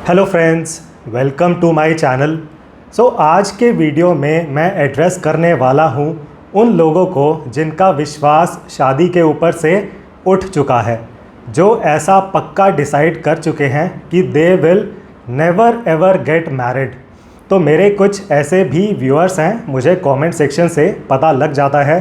Hello friends, welcome to my channel. आज के video में मैं एड्रेस करने वाला हूँ उन लोगों को जिनका विश्वास शादी के ऊपर से उठ चुका है, जो ऐसा पक्का डिसाइड कर चुके हैं कि they will never ever get married. तो मेरे कुछ ऐसे भी व्यूअर्स हैं, मुझे कमेंट सेक्शन से पता लग जाता है।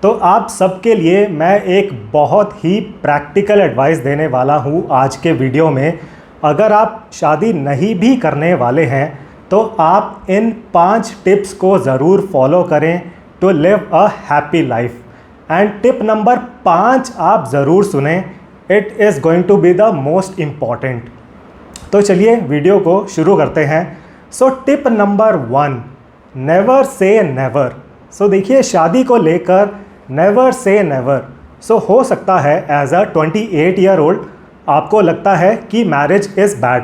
तो आप सबके लिए मैं एक बहुत ही प्रैक्टिकल एडवाइस देने वाला हूँ आज के वीडियो में। अगर आप शादी नहीं भी करने वाले हैं तो आप इन 5 टिप्स को ज़रूर फॉलो करें to live a happy life. And tip number 5 आप ज़रूर सुने, it is going to be the most important. तो चलिए वीडियो को शुरू करते हैं। Tip number 1, never say never. देखिए, शादी को लेकर नेवर से नेवर। हो सकता है एज अ 28 ईयर ओल्ड आपको लगता है कि मैरिज इज़ बैड,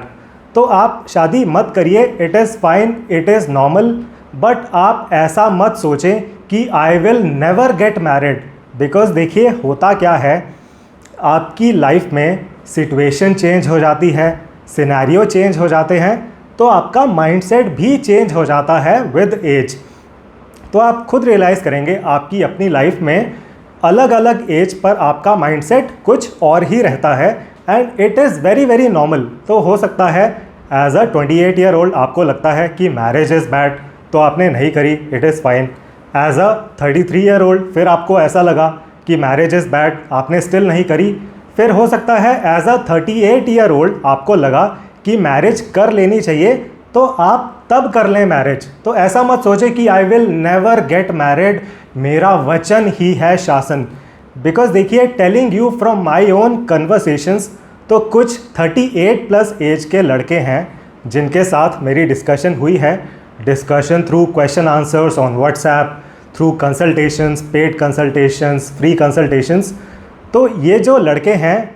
तो आप शादी मत करिए। It is fine, it is normal. But आप ऐसा मत सोचें कि I will never get married, because देखिए होता क्या है, आपकी लाइफ में सिचुएशन चेंज हो जाती है, सिनेरियो चेंज हो जाते हैं, तो आपका माइंडसेट भी चेंज हो जाता है विद एज। तो आप खुद रियलाइज़ करेंगे आपकी अपनी लाइफ में अलग अलग एज पर आपका माइंडसेट कुछ और ही रहता है, and it is very very normal. तो हो सकता है एज अ 28 ईयर ओल्ड आपको लगता है कि मैरिज इज़ बैड, तो आपने नहीं करी, it is fine. As a 33 year old फिर आपको ऐसा लगा कि मैरिज इज़ बैड, आपने स्टिल नहीं करी। फिर हो सकता है एज अ 38 ईयर ओल्ड आपको लगा कि मैरिज कर लेनी चाहिए, तो आप तब कर लें मैरिज। तो ऐसा मत सोचें कि I will never get married, मेरा वचन ही है शासन। बिकॉज देखिए, telling you from my own conversations, तो कुछ 38 प्लस एज के लड़के हैं जिनके साथ मेरी डिस्कशन हुई है। Discussion through question answers on WhatsApp, through consultations, paid consultations, free consultations. तो ये जो लड़के हैं,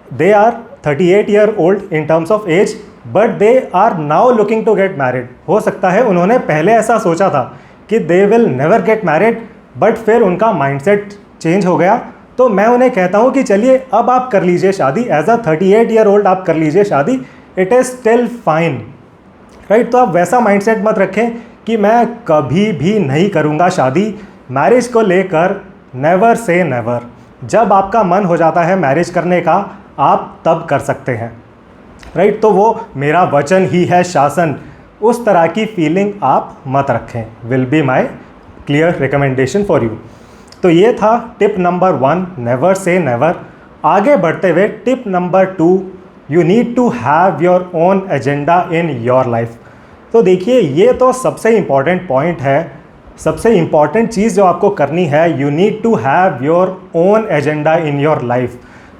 they are 38 year old in terms of age, but they are now looking to get married. हो सकता है उन्होंने पहले ऐसा सोचा था कि they will never get married, but फिर उनका माइंडसेट चेंज हो गया। तो मैं उन्हें कहता हूँ कि चलिए अब आप कर लीजिए शादी, एज अ 38 ईयर ओल्ड आप कर लीजिए शादी, it is still fine, right. तो आप वैसा माइंडसेट मत रखें कि मैं कभी भी नहीं करूँगा शादी। मैरिज को लेकर नेवर से नेवर। जब आपका मन हो जाता है मैरिज करने का, आप तब कर सकते हैं, राइट। तो वो मेरा वचन ही है शासन, उस तरह की फीलिंग आप मत रखें, will be my clear recommendation for you. तो ये था tip number 1, never say never. आगे बढ़ते हुए tip number 2, you need to have your own agenda in your life. तो देखिए, ये तो सबसे इम्पॉर्टेंट पॉइंट है, सबसे इम्पॉर्टेंट चीज़ जो आपको करनी है, you need to have your own agenda in your life.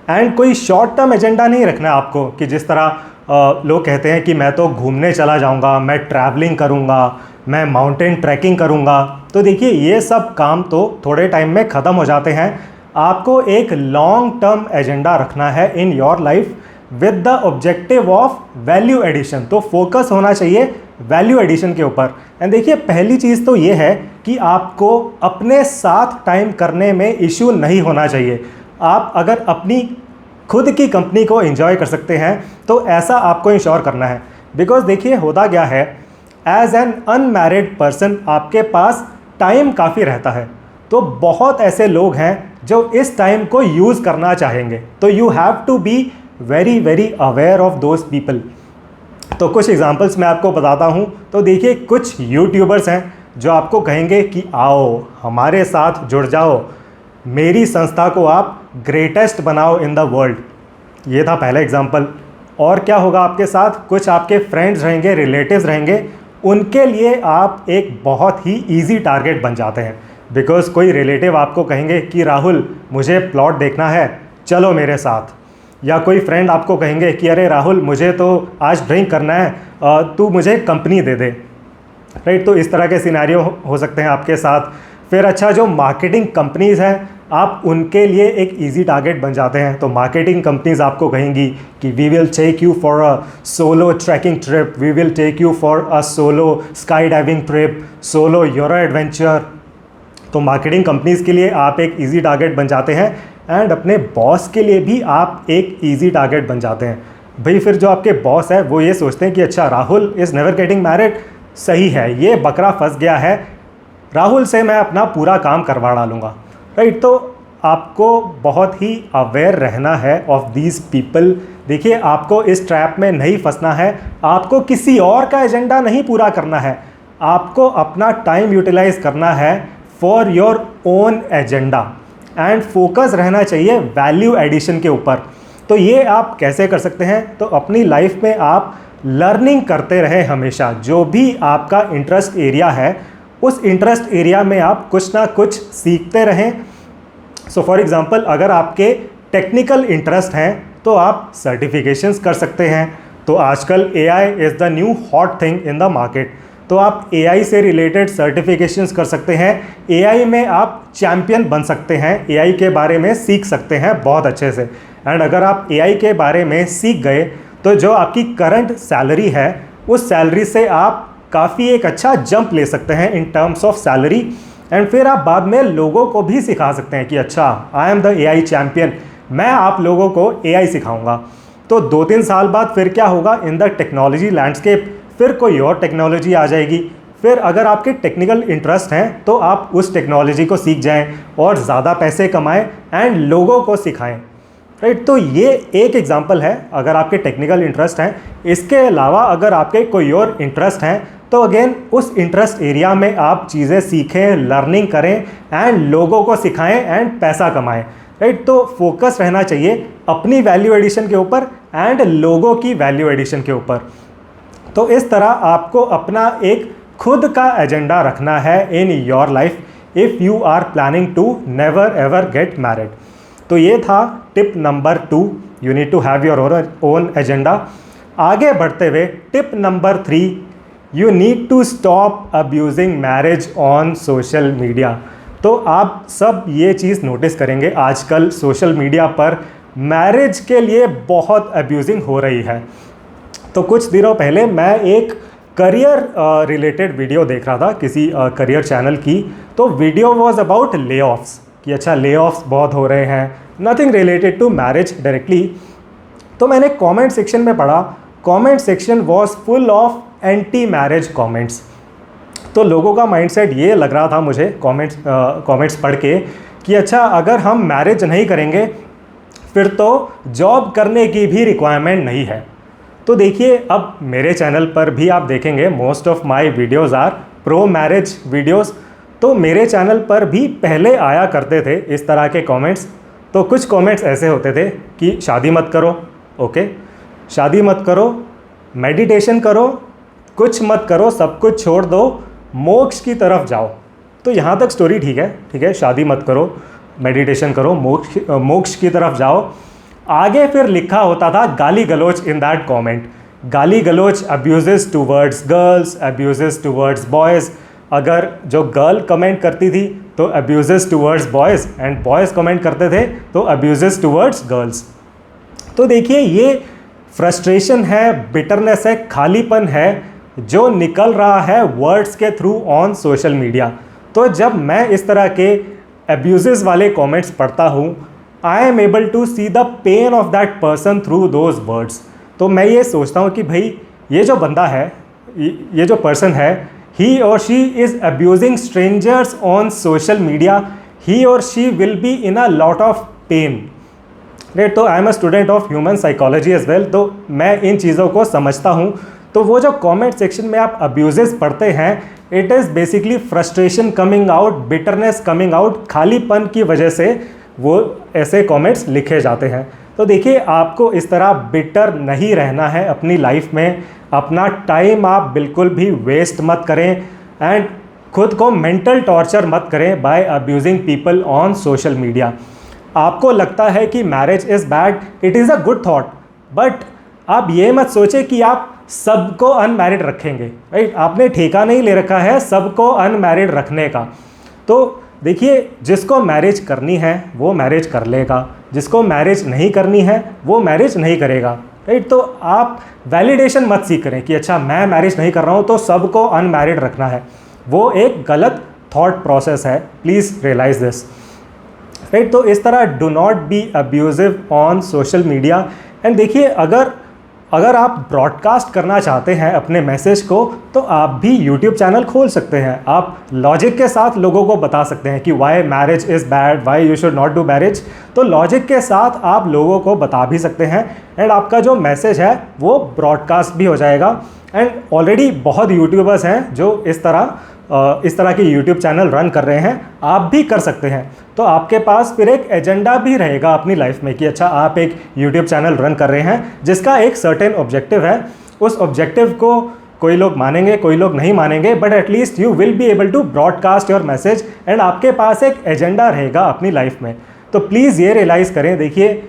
And कोई शॉर्ट टर्म एजेंडा नहीं रखना है आपको, कि जिस तरह लोग कहते हैं कि मैं तो घूमने चला जाऊंगा, मैं ट्रैवलिंग करूंगा, मैं माउंटेन ट्रैकिंग करूंगा। तो देखिए, ये सब काम तो थोड़े टाइम में ख़त्म हो जाते हैं। आपको एक लॉन्ग टर्म एजेंडा रखना है in your life with the objective of value addition. तो फोकस होना चाहिए वैल्यू एडिशन के ऊपर। एंड देखिए, पहली चीज़ तो ये है कि आपको अपने साथ टाइम करने में इशू नहीं होना चाहिए। आप अगर अपनी खुद की कंपनी को एंजॉय कर सकते हैं तो ऐसा आपको इंश्योर करना है। बिकॉज देखिए, होता क्या है, एज एन अनमैरिड पर्सन आपके पास टाइम काफ़ी रहता है, तो बहुत ऐसे लोग हैं जो इस टाइम को यूज़ करना चाहेंगे। तो you have to be very very aware of those people. तो कुछ एग्जांपल्स मैं आपको बताता हूँ। तो देखिए, कुछ यूट्यूबर्स हैं जो आपको कहेंगे कि आओ हमारे साथ जुड़ जाओ, मेरी संस्था को आप ग्रेटेस्ट बनाओ इन द वर्ल्ड। ये था पहला एग्जांपल। और क्या होगा आपके साथ, कुछ आपके फ्रेंड्स रहेंगे, रिलेटिव्स रहेंगे, उनके लिए आप एक बहुत ही इजी टारगेट बन जाते हैं। बिकॉज कोई रिलेटिव आपको कहेंगे कि राहुल मुझे प्लॉट देखना है, चलो मेरे साथ। या कोई फ्रेंड आपको कहेंगे कि अरे राहुल मुझे तो आज ड्रिंक करना है, तू मुझे कंपनी दे दे, राइट। तो इस तरह के सिनेरियो हो सकते हैं आपके साथ। फिर अच्छा, जो मार्केटिंग कंपनीज़ हैं, आप उनके लिए एक इजी टारगेट बन जाते हैं। तो मार्केटिंग कंपनीज आपको कहेंगी कि we will take you for a solo trekking trip, we will take you for a solo sky diving trip, solo euro adventure. तो मार्केटिंग कंपनीज़ के लिए आप एक इजी टारगेट बन जाते हैं, एंड अपने बॉस के लिए भी आप एक इजी टारगेट बन जाते हैं। भाई फिर जो आपके बॉस है वो ये सोचते हैं कि अच्छा Rahul is never getting married, सही है, ये बकरा फंस गया है, राहुल से मैं अपना पूरा काम करवा डालूँगा, राइट। तो आपको बहुत ही अवेयर रहना है ऑफ दीज पीपल। देखिए आपको इस ट्रैप में नहीं फंसना है, आपको किसी और का एजेंडा नहीं पूरा करना है, आपको अपना टाइम यूटिलाइज करना है for your own agenda and focus रहना चाहिए वैल्यू एडिशन के ऊपर। तो ये आप कैसे कर सकते हैं, तो अपनी लाइफ में आप लर्निंग करते रहें हमेशा, जो भी आपका इंटरेस्ट एरिया है उस इंटरेस्ट एरिया में आप कुछ ना कुछ सीखते रहें। सो फॉर एग्ज़ाम्पल अगर आपके टेक्निकल इंटरेस्ट हैं तो आप सर्टिफिकेशंस कर सकते हैं। तो आजकल AI is the new hot thing in the market, तो आप AI से रिलेटेड सर्टिफिकेशंस कर सकते हैं, AI में आप चैम्पियन बन सकते हैं, AI के बारे में सीख सकते हैं बहुत अच्छे से। एंड अगर आप AI के बारे में सीख गए तो जो आपकी करंट सैलरी है उस सैलरी से आप काफ़ी एक अच्छा जंप ले सकते हैं इन टर्म्स ऑफ सैलरी। एंड फिर आप बाद में लोगों को भी सिखा सकते हैं कि अच्छा I am the AI champion, मैं आप लोगों को AI सिखाऊंगा। तो 2-3 साल बाद फिर क्या होगा इन द टेक्नोलॉजी लैंडस्केप, फिर कोई और टेक्नोलॉजी आ जाएगी, फिर अगर आपके टेक्निकल इंटरेस्ट हैं तो आप उस टेक्नोलॉजी को सीख जाएं और ज़्यादा पैसे कमाएं एंड लोगों को सिखाएं, राइट। तो ये एक एग्जांपल है अगर आपके टेक्निकल इंटरेस्ट हैं। इसके अलावा अगर आपके कोई और इंटरेस्ट हैं तो अगेन उस इंटरेस्ट एरिया में आप चीज़ें सीखें, लर्निंग करें एंड लोगों को सिखाएं एंड पैसा कमाएं, राइट। तो फोकस रहना चाहिए अपनी वैल्यू एडिशन के ऊपर एंड लोगों की वैल्यू एडिशन के ऊपर। तो इस तरह आपको अपना एक खुद का एजेंडा रखना है in your life if you are planning to never ever get married. तो ये था tip number 2, you need to have your own agenda. आगे बढ़ते हुए tip number 3, you need to stop abusing marriage on social media. तो आप सब ये चीज़ नोटिस करेंगे आजकल सोशल मीडिया पर मैरिज के लिए बहुत अब्यूजिंग हो रही है। तो कुछ दिनों पहले मैं एक करियर रिलेटेड वीडियो देख रहा था किसी करियर चैनल की। तो video was about layoffs कि अच्छा ले ऑफ्स बहुत हो रहे हैं, nothing related to marriage directly. तो मैंने कमेंट सेक्शन में पढ़ा, comment section was full of anti marriage comments. तो लोगों का माइंडसेट ये लग रहा था मुझे कमेंट्स पढ़ के कि अच्छा अगर हम मैरिज नहीं करेंगे फिर तो जॉब करने की भी रिक्वायरमेंट नहीं है। तो देखिए अब मेरे चैनल पर भी आप देखेंगे most of my videos are pro marriage videos. तो मेरे चैनल पर भी पहले आया करते थे इस तरह के कमेंट्स। तो कुछ कमेंट्स ऐसे होते थे कि शादी मत करो, ओके, शादी मत करो, मेडिटेशन करो, कुछ मत करो, सब कुछ छोड़ दो, मोक्ष की तरफ जाओ। तो यहाँ तक स्टोरी ठीक है, शादी मत करो, मेडिटेशन करो, मोक्ष की तरफ जाओ। आगे फिर लिखा होता था गाली गलोच इन दैट कमेंट, गाली गलोच, abuses towards girls, abuses towards boys. अगर जो गर्ल कमेंट करती थी तो abuses towards boys and boys comment करते थे तो अब्यूजेस टूवर्ड्स गर्ल्स। तो देखिए ये फ्रस्ट्रेशन है, बिटरनेस है, खालीपन है जो निकल रहा है वर्ड्स के थ्रू ऑन सोशल मीडिया। तो जब मैं इस तरह के अब्यूजेस वाले कमेंट्स पढ़ता हूँ, I am able to see the pain of that person through those words. तो मैं ये सोचता हूँ कि भाई ये जो बंदा है, ये जो पर्सन है, ही और she is abusing strangers on social media, he और she will be in a lot of pain, right. तो I am a student of human psychology as well, तो मैं इन चीज़ों को समझता हूँ। तो वो जो कमेंट सेक्शन में आप अब्यूजेस पढ़ते हैं, it is basically frustration coming out, bitterness coming out, खालीपन की वजह से वो ऐसे कमेंट्स लिखे जाते हैं। तो देखिए आपको इस तरह बिटर नहीं रहना है अपनी लाइफ में। अपना टाइम आप बिल्कुल भी वेस्ट मत करें एंड खुद को मेंटल टॉर्चर मत करें by abusing people on social media. आपको लगता है कि marriage is bad, it is a good thought, but आप ये मत सोचें कि आप सबको अनमैरिड रखेंगे, राइट। आपने ठेका नहीं ले रखा है सबको अनमैरिड रखने का। तो देखिए जिसको मैरिज करनी है वो मैरिज कर लेगा, जिसको मैरिज नहीं करनी है वो मैरिज नहीं करेगा, राइट। तो आप वैलिडेशन मत सीख करें कि अच्छा मैं मैरिज नहीं कर रहा हूँ तो सबको अनमैरिड रखना है, वो एक गलत थॉट प्रोसेस है, प्लीज़ रियलाइज दिस, राइट। तो इस तरह do not be abusive on social media. And देखिए अगर अगर आप ब्रॉडकास्ट करना चाहते हैं अपने मैसेज को, तो आप भी यूट्यूब चैनल खोल सकते हैं। आप लॉजिक के साथ लोगों को बता सकते हैं कि why marriage is bad, why you should not do marriage. तो लॉजिक के साथ आप लोगों को बता भी सकते हैं एंड आपका जो मैसेज है वो ब्रॉडकास्ट भी हो जाएगा। एंड ऑलरेडी बहुत यूट्यूबर्स हैं जो इस तरह के यूट्यूब चैनल रन कर रहे हैं, आप भी कर सकते हैं। तो आपके पास फिर एक एजेंडा भी रहेगा अपनी लाइफ में कि अच्छा आप एक यूट्यूब चैनल रन कर रहे हैं जिसका एक सर्टेन ऑब्जेक्टिव है। उस ऑब्जेक्टिव को कोई लोग मानेंगे, कोई लोग नहीं मानेंगे, but at least you will be able to broadcast your message and आपके पास एक एजेंडा रहेगा अपनी लाइफ में। तो प्लीज़ ये रियलाइज़ करें, देखिए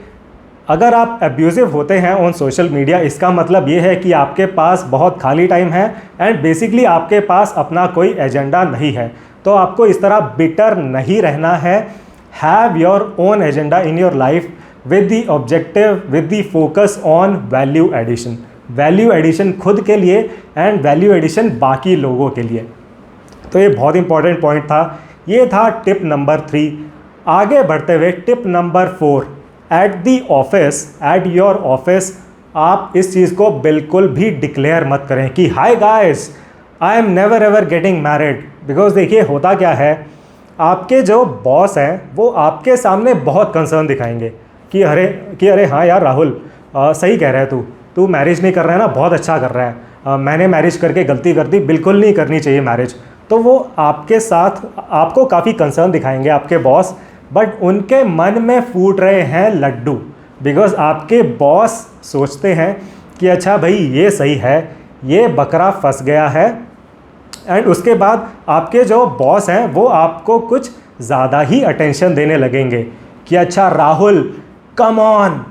अगर आप अब्यूज़िव होते हैं ऑन सोशल मीडिया, इसका मतलब ये है कि आपके पास बहुत खाली टाइम है एंड बेसिकली आपके पास अपना कोई एजेंडा नहीं है। तो आपको इस तरह बिटर नहीं रहना है। Have your own agenda in your life with the objective, with the focus on value addition. Value addition खुद के लिए एंड वैल्यू एडिशन बाकी लोगों के लिए। तो ये बहुत इंपॉर्टेंट पॉइंट था। ये था टिप नंबर 3। आगे बढ़ते हुए tip number 4, at the office, at your office, आप इस चीज़ को बिल्कुल भी डिक्लेयर मत करें कि hi guys I am never ever getting married. Because देखिए होता क्या है, आपके जो बॉस हैं वो आपके सामने बहुत कंसर्न दिखाएंगे कि अरे हाँ यार राहुल, सही कह रहा है तू मैरिज नहीं कर रहा है ना, बहुत अच्छा कर रहा है, मैंने मैरिज करके गलती कर दी, बिल्कुल नहीं करनी चाहिए मैरिज। तो वो आपके साथ आपको काफ़ी कंसर्न दिखाएंगे आपके बॉस, बट उनके मन में फूट रहे हैं लड्डू। बिकॉज आपके बॉस सोचते हैं कि अच्छा भाई ये सही है, ये बकरा फंस गया है। एंड उसके बाद आपके जो बॉस हैं वो आपको कुछ ज़्यादा ही अटेंशन देने लगेंगे कि अच्छा राहुल कम ऑन,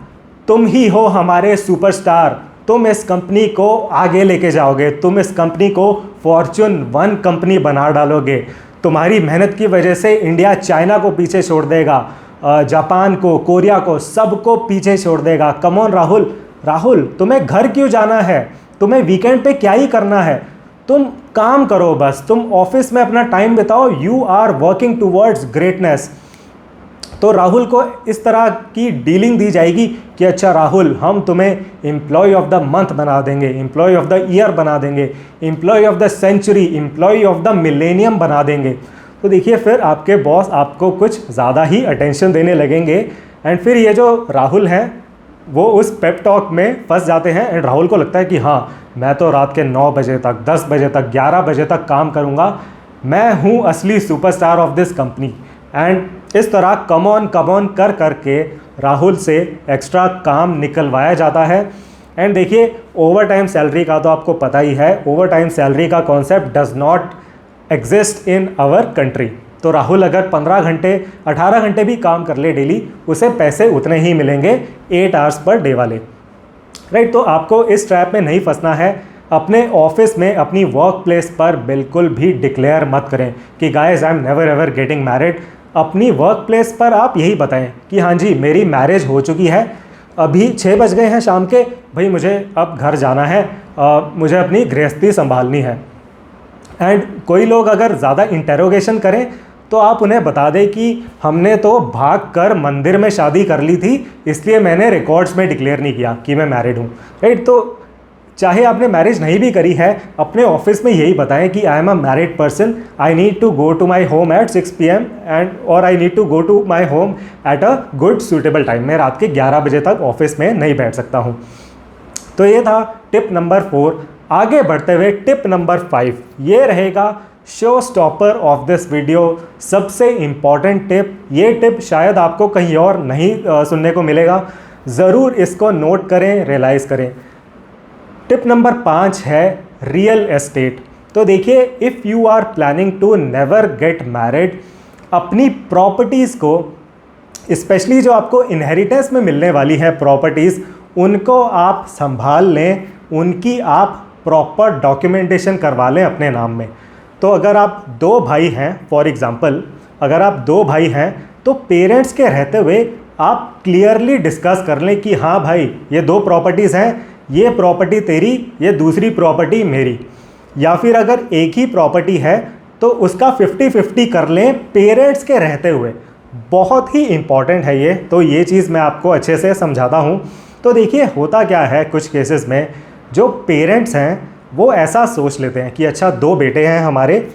तुम ही हो हमारे सुपरस्टार, तुम इस कंपनी को आगे लेके जाओगे, तुम इस कंपनी को फॉर्च्यून 1 कंपनी बना डालोगे, तुम्हारी मेहनत की वजह से इंडिया चाइना को पीछे छोड़ देगा, जापान को, कोरिया को, सबको पीछे छोड़ देगा। कम ऑन राहुल तुम्हें घर क्यों जाना है, तुम्हें वीकेंड पे क्या ही करना है, तुम काम करो बस, तुम ऑफिस में अपना टाइम बिताओ, you are working towards greatness. तो राहुल को इस तरह की डीलिंग दी जाएगी कि अच्छा राहुल हम तुम्हें एम्प्लॉय ऑफ द मंथ बना देंगे, एम्प्लॉय ऑफ द ईयर बना देंगे, employee of the century, employee of the millennium बना देंगे। तो देखिए फिर आपके बॉस आपको कुछ ज़्यादा ही अटेंशन देने लगेंगे एंड फिर ये जो राहुल हैं वो उस पेप टॉक में फंस जाते हैं एंड राहुल को लगता है कि हाँ मैं तो रात के 9 बजे तक, 10 बजे तक, 11 बजे तक काम करूँगा, मैं हूँ असली superstar of this company. And इस तरह कम ऑन कर करके राहुल से एक्स्ट्रा काम निकलवाया जाता है। एंड देखिए ओवर टाइम सैलरी का तो आपको पता ही है, ओवर टाइम सैलरी का concept does not exist in our country. तो राहुल अगर 15 घंटे 18 घंटे भी काम कर ले डेली, उसे पैसे उतने ही मिलेंगे 8 आवर्स पर डे वाले, राइट। तो आपको इस ट्रैप में नहीं फंसना है। अपने ऑफिस में, अपनी वर्क प्लेस पर बिल्कुल भी डिक्लेयर मत करें कि guys I am never ever getting married. अपनी वर्क प्लेस पर आप यही बताएं कि हाँ जी मेरी मैरिज हो चुकी है, अभी 6 बज गए हैं शाम के, भाई मुझे अब घर जाना है, मुझे अपनी गृहस्थी संभालनी है। एंड कोई लोग अगर ज़्यादा इंटेरोगेशन करें तो आप उन्हें बता दें कि हमने तो भाग कर मंदिर में शादी कर ली थी, इसलिए मैंने रिकॉर्ड्स में डिक्लेयर नहीं किया कि मैं मैरिड हूँ, राइट। तो चाहे आपने मैरिज नहीं भी करी है, अपने ऑफिस में यही बताएं कि I am a married person, I need to go to my home at 6 PM and और I need to go to my home at a good suitable time. मैं रात के 11 बजे तक ऑफिस में नहीं बैठ सकता हूँ। तो ये था टिप नंबर 4। आगे बढ़ते हुए टिप नंबर 5, ये रहेगा show stopper of this video, सबसे इम्पॉर्टेंट टिप। ये टिप शायद आपको कहीं और नहीं सुनने को मिलेगा, ज़रूर इसको नोट करें, रियलाइज़ करें। टिप नंबर 5 है रियल एस्टेट। तो देखिए if you are planning to never get married, अपनी प्रॉपर्टीज़ को, स्पेशली जो आपको इनहेरिटेंस में मिलने वाली है प्रॉपर्टीज़, उनको आप संभाल लें, उनकी आप प्रॉपर डॉक्यूमेंटेशन करवा लें अपने नाम में। तो अगर आप 2 भाई हैं, फॉर एग्ज़ाम्पल अगर आप 2 भाई हैं तो पेरेंट्स के रहते हुए आप क्लियरली डिस्कस कर लें कि हाँ भाई ये 2 प्रॉपर्टीज़ हैं, ये प्रॉपर्टी तेरी, ये दूसरी प्रॉपर्टी मेरी। या फिर अगर एक ही प्रॉपर्टी है तो उसका 50-50 कर लें पेरेंट्स के रहते हुए। बहुत ही इम्पॉर्टेंट है ये, तो ये चीज़ मैं आपको अच्छे से समझाता हूँ तो देखिए होता क्या है कुछ केसेस में, जो पेरेंट्स हैं वो ऐसा सोच लेते हैं कि अच्छा 2 बेटे हैं हमारे,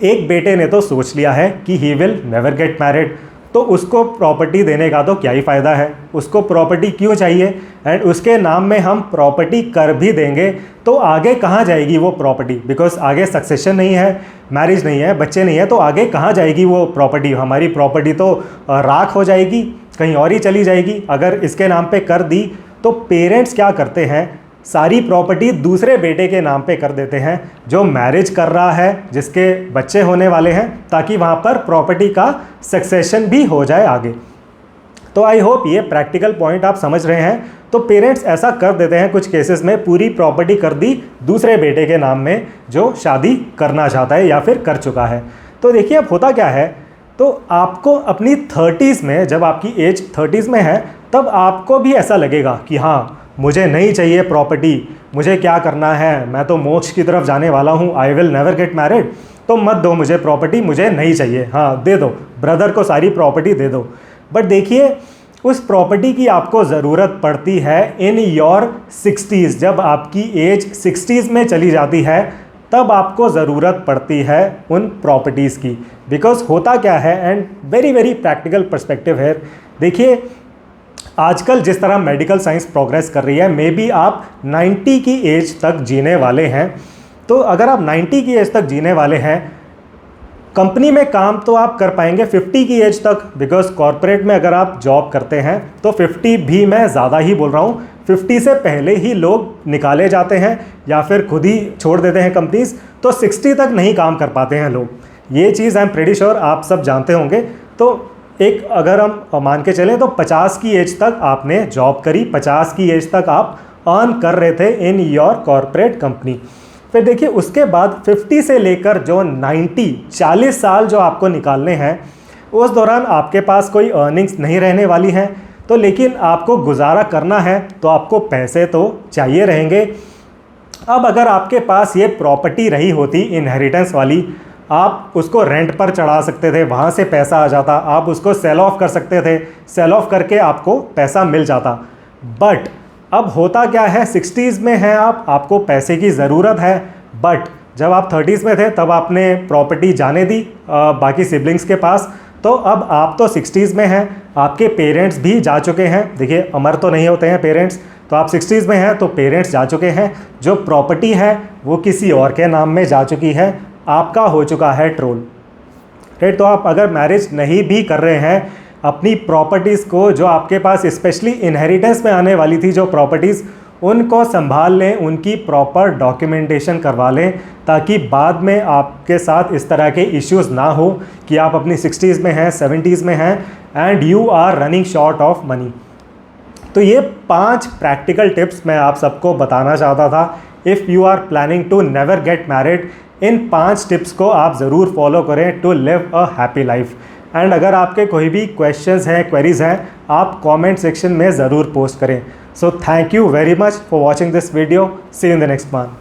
एक बेटे ने तो सोच लिया है कि he will never get married, तो उसको प्रॉपर्टी देने का तो क्या ही फ़ायदा है, उसको प्रॉपर्टी क्यों चाहिए, एंड उसके नाम में हम प्रॉपर्टी कर भी देंगे तो आगे कहाँ जाएगी वो प्रॉपर्टी, बिकॉज आगे सक्सेशन नहीं है, मैरिज नहीं है, बच्चे नहीं है, तो आगे कहाँ जाएगी वो प्रॉपर्टी, हमारी प्रॉपर्टी तो राख हो जाएगी, कहीं और ही चली जाएगी अगर इसके नाम पे कर दी। तो पेरेंट्स क्या करते हैं, सारी प्रॉपर्टी दूसरे बेटे के नाम पे कर देते हैं जो मैरिज कर रहा है, जिसके बच्चे होने वाले हैं, ताकि वहाँ पर प्रॉपर्टी का सक्सेशन भी हो जाए आगे। तो आई होप ये प्रैक्टिकल पॉइंट आप समझ रहे हैं। तो पेरेंट्स ऐसा कर देते हैं कुछ केसेस में, पूरी प्रॉपर्टी कर दी दूसरे बेटे के नाम में जो शादी करना चाहता है या फिर कर चुका है। तो देखिए अब होता क्या है, तो आपको अपनी 30s में, जब आपकी एज 30s में है, तब आपको भी ऐसा लगेगा कि हाँ मुझे नहीं चाहिए प्रॉपर्टी, मुझे क्या करना है, मैं तो मोक्ष की तरफ जाने वाला हूँ, I will never get married, तो मत दो मुझे प्रॉपर्टी, मुझे नहीं चाहिए, हाँ दे दो, ब्रदर को सारी प्रॉपर्टी दे दो। बट देखिए उस प्रॉपर्टी की आपको ज़रूरत पड़ती है इन योर 60s, जब आपकी एज 60s में चली जाती है तब आपको ज़रूरत पड़ती है उन प्रॉपर्टीज़ की। बिकॉज होता क्या है, and very very practical perspective है, देखिए आजकल जिस तरह मेडिकल साइंस प्रोग्रेस कर रही है, मे बी आप 90 की एज तक जीने वाले हैं, तो अगर आप 90 की एज तक जीने वाले हैं, कंपनी में काम तो आप कर पाएंगे 50 की एज तक, बिकॉज कॉरपोरेट में अगर आप जॉब करते हैं तो 50 भी मैं ज़्यादा ही बोल रहा हूँ, 50 से पहले ही लोग निकाले जाते हैं या फिर खुद ही छोड़ देते हैं कंपनीज, तो 60 तक नहीं काम कर पाते हैं लोग। ये चीज़ आई एम प्रेटी श्योर आप सब जानते होंगे। तो एक अगर हम मान के चलें तो 50 की एज तक आपने जॉब करी, 50 की एज तक आप अर्न कर रहे थे इन योर कॉरपोरेट कंपनी। फिर देखिए उसके बाद 50 से लेकर जो 90 40 साल जो आपको निकालने हैं, उस दौरान आपके पास कोई अर्निंग्स नहीं रहने वाली हैं, तो लेकिन आपको गुजारा करना है तो आपको पैसे तो चाहिए रहेंगे। अब अगर आपके पास ये प्रॉपर्टी रही होती इनहेरिटेंस वाली, आप उसको रेंट पर चढ़ा सकते थे, वहाँ से पैसा आ जाता, आप उसको सेल ऑफ कर सकते थे, सेल ऑफ करके आपको पैसा मिल जाता। बट अब होता क्या है, 60s में हैं आप, आपको पैसे की ज़रूरत है, बट जब आप 30s में थे तब आपने प्रॉपर्टी जाने दी बाकी सिबलिंग्स के पास, तो अब आप तो 60s में हैं, आपके पेरेंट्स भी जा चुके हैं, देखिए अमर तो नहीं होते हैं पेरेंट्स, तो आप 60s में हैं तो पेरेंट्स जा चुके हैं, जो प्रॉपर्टी है वो किसी और के नाम में जा चुकी है, आपका हो चुका है ट्रोल, राइट। तो आप अगर मैरिज नहीं भी कर रहे हैं, अपनी प्रॉपर्टीज़ को जो आपके पास स्पेशली इनहेरिटेंस में आने वाली थी जो प्रॉपर्टीज़, उनको संभाल लें, उनकी प्रॉपर डॉक्यूमेंटेशन करवा लें, ताकि बाद में आपके साथ इस तरह के इश्यूज़ ना हो कि आप अपनी 60s में हैं, 70s में हैं and you are running short of money. तो ये 5 प्रैक्टिकल टिप्स मैं आप सबको बताना चाहता था। If you are planning to never get married, in 5 tips को आप ज़रूर फॉलो करें to live a happy life. And अगर आपके कोई भी क्वेश्चंस हैं, क्वेरीज़ हैं, आप कमेंट सेक्शन में ज़रूर पोस्ट करें। So thank you very much for watching this video. See you in the next one.